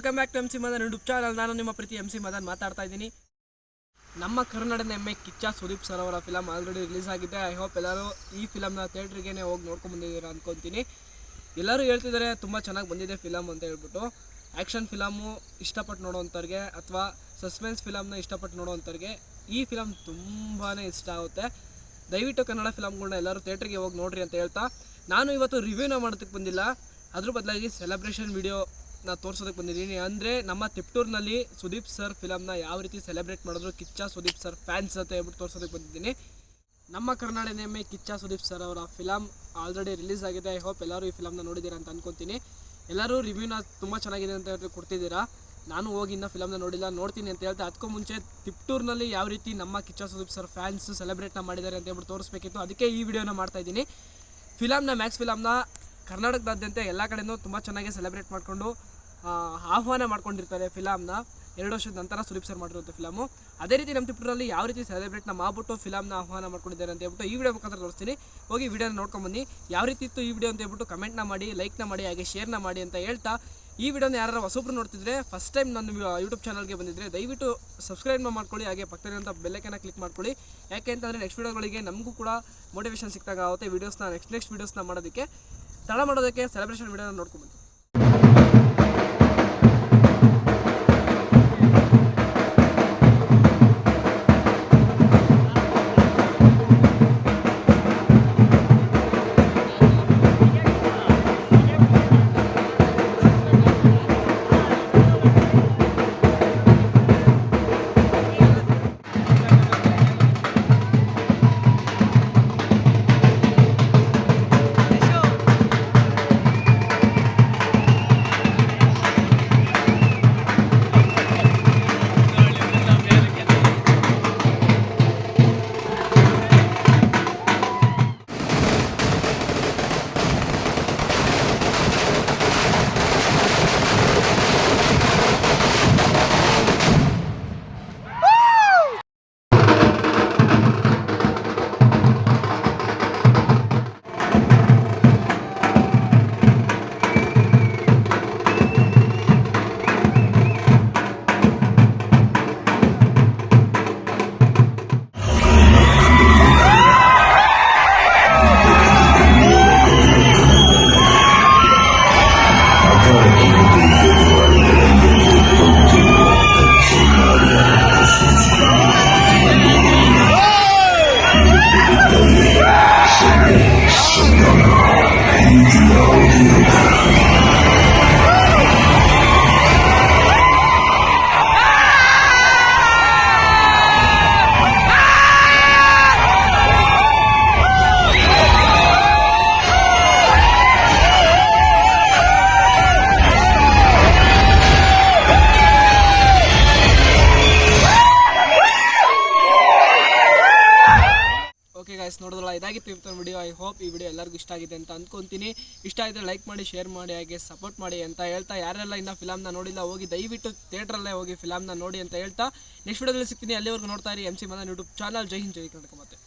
Welcome back to MC Madan YouTube channel. ನಾನು ನಿಮ್ಮ ಪ್ರೀತಿ MC Madan ಮಾತಾಡ್ತಾ ಇದ್ದೀನಿ. ನಮ್ಮ ಕನ್ನಡದ ಹೆಮ್ಮೆ ಕಿಚ್ಚ ಸುದೀಪ್ ಸರ್ ಅವರ ಫಿಲಮ್ ಆಲ್ರೆಡಿ ರಿಲೀಸ್ ಆಗಿದೆ. ಐ ಹೋಪ್ ಎಲ್ಲರೂ ಈ ಫಿಲಮ್ನ ಥಿಯೇಟ್ರಿಗೆ ಹೋಗಿ ನೋಡ್ಕೊಂಡು ಬಂದಿದ್ದೀರಾ ಅಂದ್ಕೊತೀನಿ. ಎಲ್ಲರೂ ಹೇಳ್ತಿದ್ದಾರೆ ತುಂಬ ಚೆನ್ನಾಗಿ ಬಂದಿದೆ ಫಿಲಮ್ ಅಂತ ಹೇಳ್ಬಿಟ್ಟು. ಆ್ಯಕ್ಷನ್ ಫಿಲಮು ಇಷ್ಟಪಟ್ಟು ನೋಡೋವಂಥವ್ರಿಗೆ ಅಥವಾ ಸಸ್ಪೆನ್ಸ್ ಫಿಲಮ್ನ ಇಷ್ಟಪಟ್ಟು ನೋಡೋವಂಥವ್ರಿಗೆ ಈ ಫಿಲಮ್ ತುಂಬಾ ಇಷ್ಟ ಆಗುತ್ತೆ. ದಯವಿಟ್ಟು ಕನ್ನಡ ಫಿಲಮ್ಗಳನ್ನ ಎಲ್ಲರೂ ಥಿಯೇಟ್ರಿಗೆ ಹೋಗಿ ನೋಡ್ರಿ ಅಂತ ಹೇಳ್ತಾ, ನಾನು ಇವತ್ತು ರಿವ್ಯೂನ ಮಾಡೋದಕ್ಕೆ ಬಂದಿಲ್ಲ, ಅದ್ರ ಬದಲಾಗಿ ಸೆಲೆಬ್ರೇಷನ್ ವಿಡಿಯೋನ ತೋರಿಸೋದಕ್ಕೆ ಬಂದಿದ್ದೀನಿ. ಅಂದರೆ ನಮ್ಮ ತಿಪ್ಟೂರಿನಲ್ಲಿ ಸುದೀಪ್ ಸರ್ ಫಿಲಮ್ನ ಯಾವ ರೀತಿ ಸೆಲೆಬ್ರೇಟ್ ಮಾಡಿದ್ರು ಕಿಚ್ಚ ಸುದೀಪ್ ಸರ್ ಫ್ಯಾನ್ಸ್ ಅಂತ ಹೇಳ್ಬಿಟ್ಟು ತೋರಿಸೋದಕ್ಕೆ ಬಂದಿದ್ದೀನಿ. ನಮ್ಮ ಕರ್ನಾಟಕದ ಹೆಮ್ಮೆ ಕಿಚ್ಚ ಸುದೀಪ್ ಸರ್ ಅವರ ಫಿಲಮ್ ಆಲ್ರೆಡಿ ರಿಲೀಸ್ ಆಗಿದೆ. ಐ ಹೋಪ್ ಎಲ್ಲರೂ ಈ ಫಿಲಮ್ನ ನೋಡಿದ್ದೀರಾ ಅಂತ ಅಂದ್ಕೊತೀನಿ. ಎಲ್ಲರೂ ರಿವ್ಯೂನ ತುಂಬ ಚೆನ್ನಾಗಿದೆ ಅಂತ ಹೇಳಿ ಕೊಡ್ತಿದ್ದೀರಾ. ನಾನು ಹೋಗಿ ಇನ್ನೂ ಫಿಲಮ್ನ ನೋಡಿಲ್ಲ, ನೋಡ್ತೀನಿ ಅಂತ ಹೇಳ್ತಾ, ಅದಕ್ಕೂ ಮುಂಚೆ ತಿಪ್ಟೂರಿನಲ್ಲಿ ಯಾವ ರೀತಿ ನಮ್ಮ ಕಿಚ್ಚ ಸುದೀಪ್ ಸರ್ ಫ್ಯಾನ್ಸ್ ಸೆಲೆಬ್ರೇಟ್ನ ಮಾಡಿದ್ದಾರೆ ಅಂತ ಹೇಳ್ಬಿಟ್ಟು ತೋರಿಸ್ಬೇಕಿತ್ತು. ಅದಕ್ಕೆ ಈ ವಿಡಿಯೋನ ಮಾಡ್ತಾಯಿದ್ದೀನಿ. ಮ್ಯಾಕ್ಸ್ ಫಿಲಮ್ನ ಕರ್ನಾಟಕದಾದ್ಯಂತ ಎಲ್ಲ ಕಡೆಯೂ ತುಂಬ ಚೆನ್ನಾಗಿ ಸೆಲೆಬ್ರೇಟ್ ಮಾಡಿಕೊಂಡು ಆಹ್ವಾನ ಮಾಡ್ಕೊಂಡಿರ್ತಾರೆ ಫಿಲಮ್ನ. 2 ವರ್ಷದ ನಂತರ ಸುದೀಪ್ ಸರ್ ಮಾಡಿರುವಂಥ ಫಿಲಮು. ಅದೇ ರೀತಿ ನಮ್ಮ ತಿಪ್ಟೂರಲ್ಲಿ ಯಾವ ರೀತಿ ಸೆಲೆಬ್ರೇಟ್ನ ಮಾಡ್ಬಿಟ್ಟು ಫಿಲಮ್ನ ಆಹ್ವಾನ ಮಾಡ್ಕೊಂಡಿದ್ದಾರೆ ಅಂತ ಹೇಳ್ಬಿಟ್ಟು ಈ ವಿಡಿಯೋ ಮುಖಾಂತರ ತೋರಿಸ್ತೀನಿ. ಹೋಗಿ ವಿಡಿಯೋನ ನೋಡ್ಕೊಂಬನ್ನಿ. ಯಾವ ರೀತಿ ಇತ್ತು ಈ ವಿಡಿಯೋ ಅಂತ ಹೇಳ್ಬಿಟ್ಟು ಕಮೆಂಟ್ನ ಮಾಡಿ, ಲೈಕ್ನ ಮಾಡಿ, ಹಾಗೆ ಶೇರ್ನ ಮಾಡಿ ಅಂತ ಹೇಳ್ತಾ, ಈ ವಿಡಿಯೋನ ಯಾರು ಹೊಸಬ್ರು ನೋಡ್ತಿದ್ರೆ, ಫಸ್ಟ್ ಟೈಮ್ ನನ್ನ ಯೂಟ್ಯೂಬ್ ಚಾನಲ್ಗೆ ಬಂದಿದ್ದರೆ ದಯವಿಟ್ಟು ಸಬ್ಸ್ಕ್ರೈಬ್ನ ಮಾಡ್ಕೊಳ್ಳಿ, ಹಾಗೆ ಪಕ್ಕದಲ್ಲಿರುವಂಥ ಬೆಲ್ಲೈಕನ್ನ ಕ್ಲಿಕ್ ಮಾಡ್ಕೊಳ್ಳಿ. ಯಾಕೆ ಅಂತಂದರೆ ನೆಕ್ಸ್ಟ್ ವಿಡಿಯೋಗಳಿಗೆ ನಮಗೂ ಕೂಡ ಮೋಟಿವೇಶನ್ ಸಿಕ್ತಾಗ ಆಗುತ್ತೆ ವೀಡಿಯೋಸ್ನ ನೆಕ್ಸ್ಟ್ ವೀಡಿಯೋಸ್ನ ಮಾಡೋದಕ್ಕೆ. ತಡ ಮಾಡೋದಕ್ಕೆ ಸೆಲೆಬ್ರೇಷನ್ ವಿಡಿಯೋನ ನೋಡ್ಕೊಂಬಂದು. ಓಕೆ ಗೈಸ್, ನೋಡೋದಲ್ಲ, ಇದಾಗಿತ್ತು ಇವತ್ತಿನ ವಿಡಿಯೋ. ಐ ಹೋಪ್ ಈ ವಿಡಿಯೋ ಎಲ್ಲರಿಗೂ ಇಷ್ಟ ಆಗಿದೆ ಅಂತ ಅಂದ್ಕೊತೀನಿ. ಇಷ್ಟ ಆಗಿದ್ರೆ ಲೈಕ್ ಮಾಡಿ, ಶೇರ್ ಮಾಡಿ, ಹಾಗೆ ಸಪೋರ್ಟ್ ಮಾಡಿ ಅಂತ ಹೇಳ್ತಾ, ಯಾರೆಲ್ಲ ಇನ್ನೂ ಫಿಲಮ್ನ ನೋಡಿಲ್ಲ ಹೋಗಿ ದಯವಿಟ್ಟು ಥಿಯೇಟ್ರಲ್ಲೇ ಹೋಗಿ ಫಿಲಮ್ನ ನೋಡಿ ಅಂತ ಹೇಳ್ತಾ, ನೆಕ್ಸ್ಟ್ ವಿಡಿಯೋದಲ್ಲಿ ಸಿಗ್ತೀನಿ. ಅಲ್ಲಿವರೆಗೂ ನೋಡ್ತಾ ಇರಿ MC ಮದನ್ ಯೂಟ್ಯೂಬ್ ಚಾನಲ್. ಜೈ ಹಿಂದ್, ಜೈ ಕರ್ನಾಟಕ. ಮತ್ತೆ